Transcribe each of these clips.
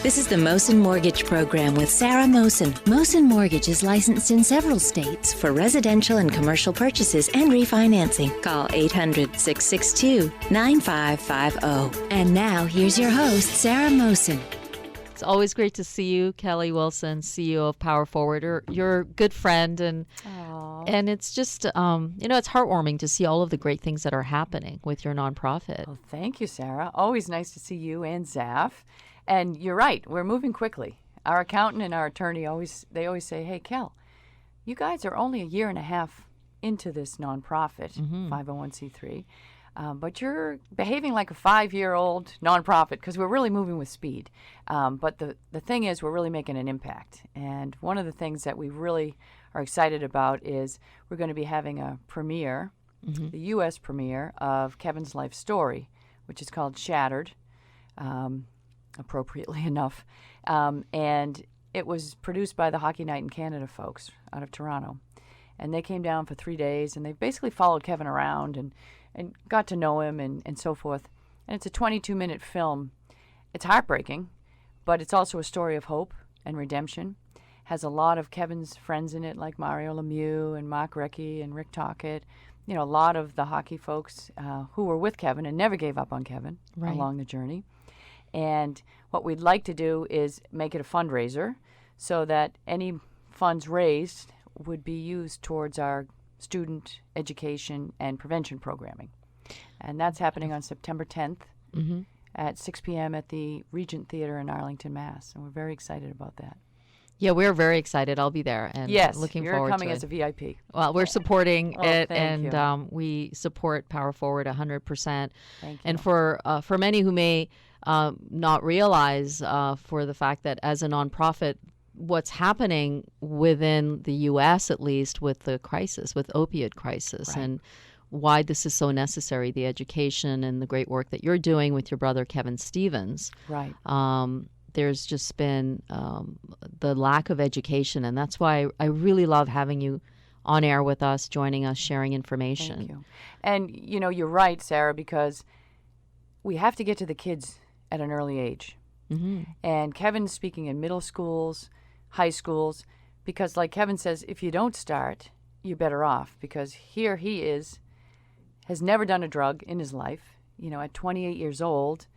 This is the Mohsin Mortgage Program with Sarah Mohsin. Mohsin Mortgage is licensed in several states for residential and commercial purchases and refinancing. Call 800-662-9550. And now, here's your host, Sarah Mohsin. It's always great to see you, Kelli Wilson, CEO of Power Forward. You're a good friend, and it's just, it's heartwarming to see all of the great things that are happening with your nonprofit. Well, thank you, Sarah. Always nice to see you and Zaf. And you're right, we're moving quickly. Our accountant and our attorney always say, hey, Kel, you guys are only a year and a half into this nonprofit, 501c3, but you're behaving like a 5-year-old nonprofit because we're really moving with speed. But the thing is, we're really making an impact. And one of the things that we really are excited about is we're going to be having a premiere, the U.S. premiere of Kevin's life story, which is called Shattered. Appropriately enough. And it was produced by the Hockey Night in Canada folks out of Toronto. And they came down for 3 days, and they basically followed Kevin around and got to know him and so forth. And it's a 22-minute film. It's heartbreaking, but it's also a story of hope and redemption. Has a lot of Kevin's friends in it, like Mario Lemieux and Mark Recchi and Rick Tocchet. You know, a lot of the hockey folks who were with Kevin and never gave up on Kevin along the journey. And what we'd like to do is make it a fundraiser so that any funds raised would be used towards our student education and prevention programming. And that's happening on September 10th at 6 p.m. at the Regent Theater in Arlington, Mass. And we're very excited about that. Yeah, we're very excited. I'll be there and looking forward to it. Yes, you're coming as a VIP. Well, we're supporting it, thank and we support Power Forward 100%. Thank you. And for many who may not realize for the fact that as a nonprofit, what's happening within the U.S., at least, with the crisis, with opioid crisis, and why this is so necessary, the education and the great work that you're doing with your brother, Kevin Stevens. Right. There's just been the lack of education, and that's why I really love having you on air with us, joining us, sharing information. Thank you. And, you know, you're right, Sarah, because we have to get to the kids at an early age. And Kevin's speaking in middle schools, high schools, because like Kevin says, if you don't start, you're better off, because here he is, has never done a drug in his life. You know, at 28 years old,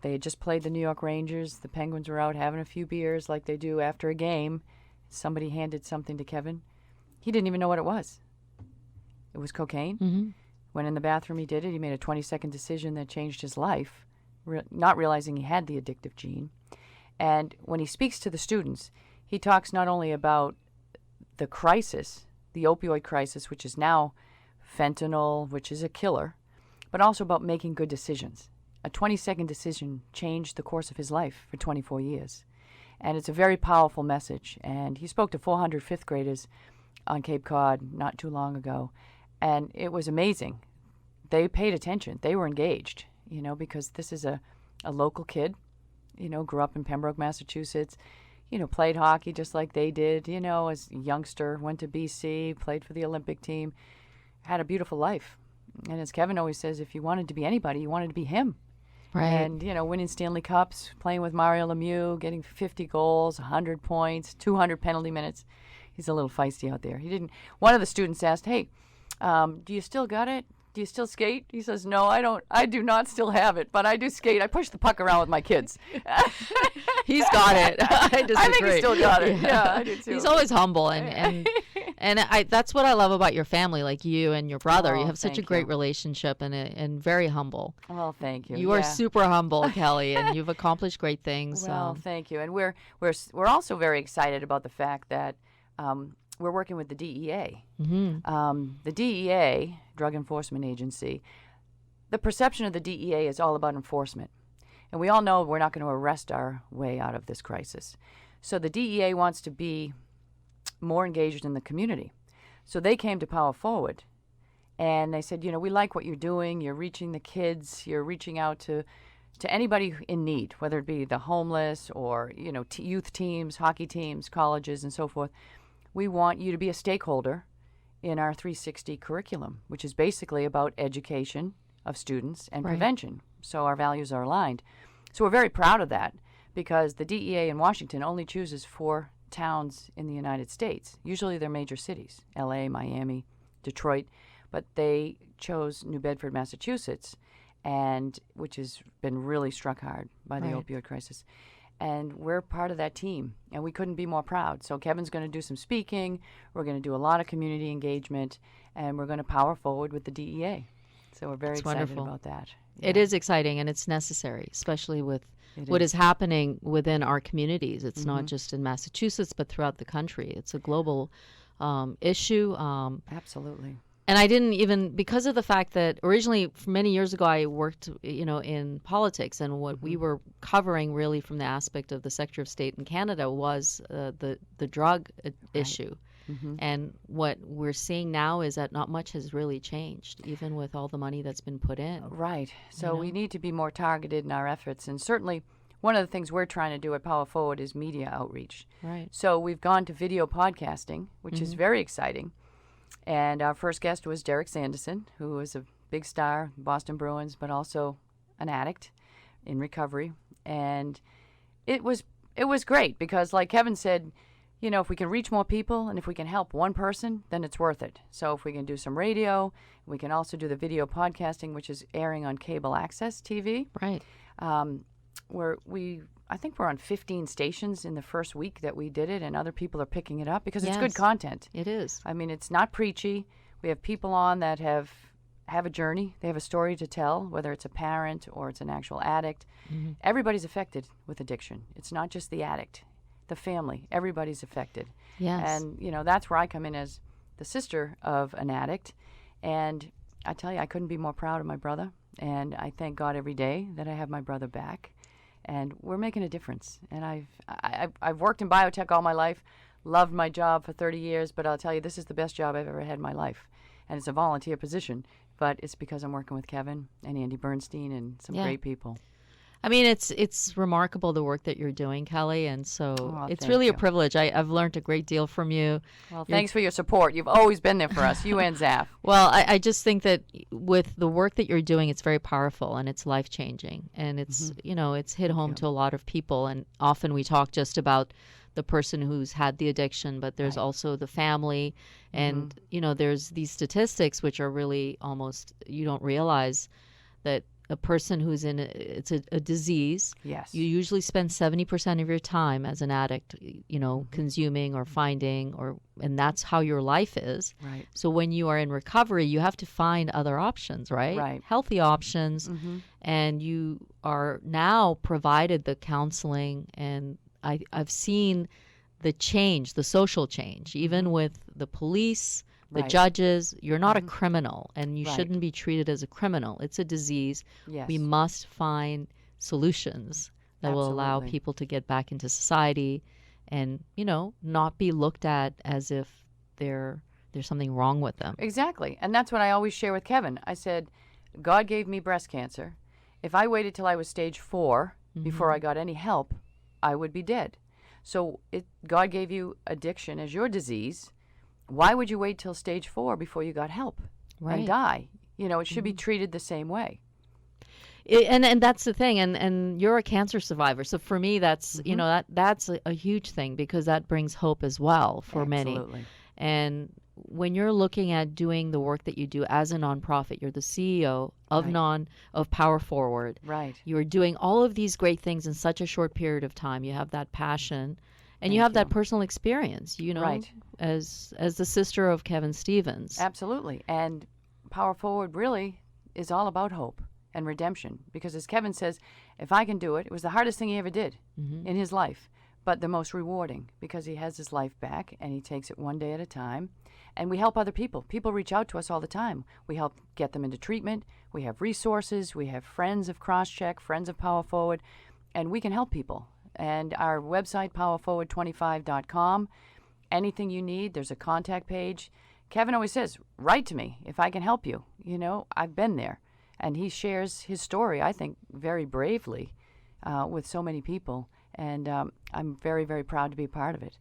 they had just played the New York Rangers. The Penguins were out having a few beers like they do after a game. Somebody handed something to Kevin. He didn't even know what it was. It was cocaine. Went in the bathroom, he did it. He made a 20-second decision that changed his life, not realizing he had the addictive gene. And when he speaks to the students, he talks not only about the crisis, the opioid crisis, which is now fentanyl, which is a killer, but also about making good decisions. A 20-second decision changed the course of his life for 24 years. And it's a very powerful message. And he spoke to 400 fifth graders on Cape Cod not too long ago. And it was amazing. They paid attention. They were engaged, you know, because this is a local kid, you know, grew up in Pembroke, Massachusetts, you know, played hockey just like they did, you know, as a youngster, went to BC, played for the Olympic team, had a beautiful life. And as Kevin always says, if you wanted to be anybody, you wanted to be him. Right. And, you know, winning Stanley Cups, playing with Mario Lemieux, getting 50 goals, 100 points, 200 penalty minutes. He's a little feisty out there. One of the students asked, hey, do you still got it? Do you still skate? He says, no, I don't. I do not still have it, but I do skate. I push the puck around with my kids. He's got it. I disagree. I think he still got it. Yeah, I do too. He's always humble, and that's what I love about your family, like you and your brother. You have such a great relationship and very humble. Well, thank you. You are super humble, Kelli, and you've accomplished great things. Well, thank you. And we're also very excited about the fact that we're working with the DEA. The DEA, Drug Enforcement Agency, the perception of the DEA is all about enforcement. And we all know we're not going to arrest our way out of this crisis. So the DEA wants to be more engaged in the community. So they came to Power Forward and they said, you know, we like what you're doing. You're reaching the kids. You're reaching out to anybody in need, whether it be the homeless or, you know, youth teams, hockey teams, colleges, and so forth. We want you to be a stakeholder in our 360 curriculum, which is basically about education of students and prevention. So our values are aligned. So we're very proud of that because the DEA in Washington only chooses 4 towns in the United States. Usually they're major cities, LA, Miami, Detroit, but they chose New Bedford, Massachusetts, and which has been really struck hard by the opioid crisis. And we're part of that team, and we couldn't be more proud. So Kevin's going to do some speaking. We're going to do a lot of community engagement, and we're going to power forward with the DEA. So we're very excited about that. It is exciting, and it's necessary, especially with what is happening within our communities. It's not just in Massachusetts, but throughout the country. It's a global issue. Absolutely. And I didn't even, because of the fact that originally, many years ago, I worked, in politics, and what we were covering really from the aspect of the Secretary of State in Canada was the drug issue. And what we're seeing now is that not much has really changed, even with all the money that's been put in. Right. So we need to be more targeted in our efforts. And certainly one of the things we're trying to do at Power Forward is media outreach. Right. So we've gone to video podcasting, which is very exciting. And our first guest was Derek Sanderson, who was a big star, Boston Bruins, but also an addict in recovery. And it was great because, like Kevin said, if we can reach more people and if we can help one person, then it's worth it. So if we can do some radio, we can also do the video podcasting, which is airing on cable access TV. Right. I think we're on 15 stations in the first week that we did it, and other people are picking it up because it's good content. It is. I mean, it's not preachy. We have people on that have a journey. They have a story to tell, whether it's a parent or it's an actual addict. Everybody's affected with addiction. It's not just the addict, the family. Everybody's affected. Yes. And, that's where I come in as the sister of an addict. And I tell you, I couldn't be more proud of my brother. And I thank God every day that I have my brother back. And we're making a difference. And I've worked in biotech all my life, loved my job for 30 years, but I'll tell you, this is the best job I've ever had in my life. And it's a volunteer position, but it's because I'm working with Kevin and Andy Bernstein and some great people. I mean, it's remarkable the work that you're doing, Kelly, and so it's really you. a privilege. I've learned a great deal from you. Well, thanks for your support. You've always been there for us, you and Zaf. Well, I just think that with the work that you're doing, it's very powerful and it's life-changing. And it's, it's hit home to a lot of people. And often we talk just about the person who's had the addiction, but there's also the family. And, there's these statistics which are really almost, you don't realize that a person who's in it's a disease. Yes. You usually spend 70% of your time as an addict, consuming or finding, and that's how your life is. Right. So when you are in recovery, you have to find other options, right? Right. Healthy options. And you are now provided the counseling, and I've seen the change, the social change, even with the police, the judges. You're not a criminal, and you shouldn't be treated as a criminal. It's a disease. Yes. We must find solutions that will allow people to get back into society and, not be looked at as if there's something wrong with them. Exactly. And that's what I always share with Kevin. I said, God gave me breast cancer. If I waited till I was stage 4 before I got any help, I would be dead. So God gave you addiction as your disease. Why would you wait till stage 4 before you got help and die? It should be treated the same way. And that's the thing. And you're a cancer survivor. So for me, that's, that's a huge thing because that brings hope as well for many. And when you're looking at doing the work that you do as a nonprofit, you're the CEO of Power Forward. Right. You're doing all of these great things in such a short period of time. You have that passion. And you have that personal experience, as the sister of Kevin Stevens. Absolutely. And Power Forward really is all about hope and redemption. Because as Kevin says, if I can do it, it was the hardest thing he ever did in his life, but the most rewarding because he has his life back and he takes it one day at a time. And we help other people. People reach out to us all the time. We help get them into treatment. We have resources. We have friends of CrossCheck, friends of Power Forward, and we can help people. And our website, powerforward25.com, anything you need, there's a contact page. Kevin always says, write to me if I can help you. I've been there. And he shares his story, I think, very bravely with so many people. And I'm very, very proud to be a part of it.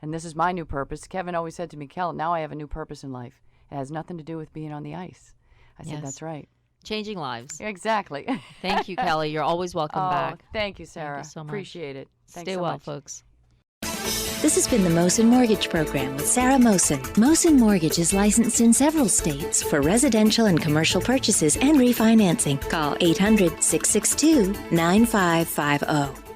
And this is my new purpose. Kevin always said to me, Kel, now I have a new purpose in life. It has nothing to do with being on the ice. I said, that's right. Changing lives. Exactly. Thank you, Kelly. You're always welcome back. Thank you, Sarah. Thank you so much. Appreciate it. Thanks Stay so well, much. folks. This has been the Mohsin Mortgage Program with Sarah Mohsin. Mohsin Mortgage is licensed in several states for residential and commercial purchases and refinancing. Call 800-662-9550.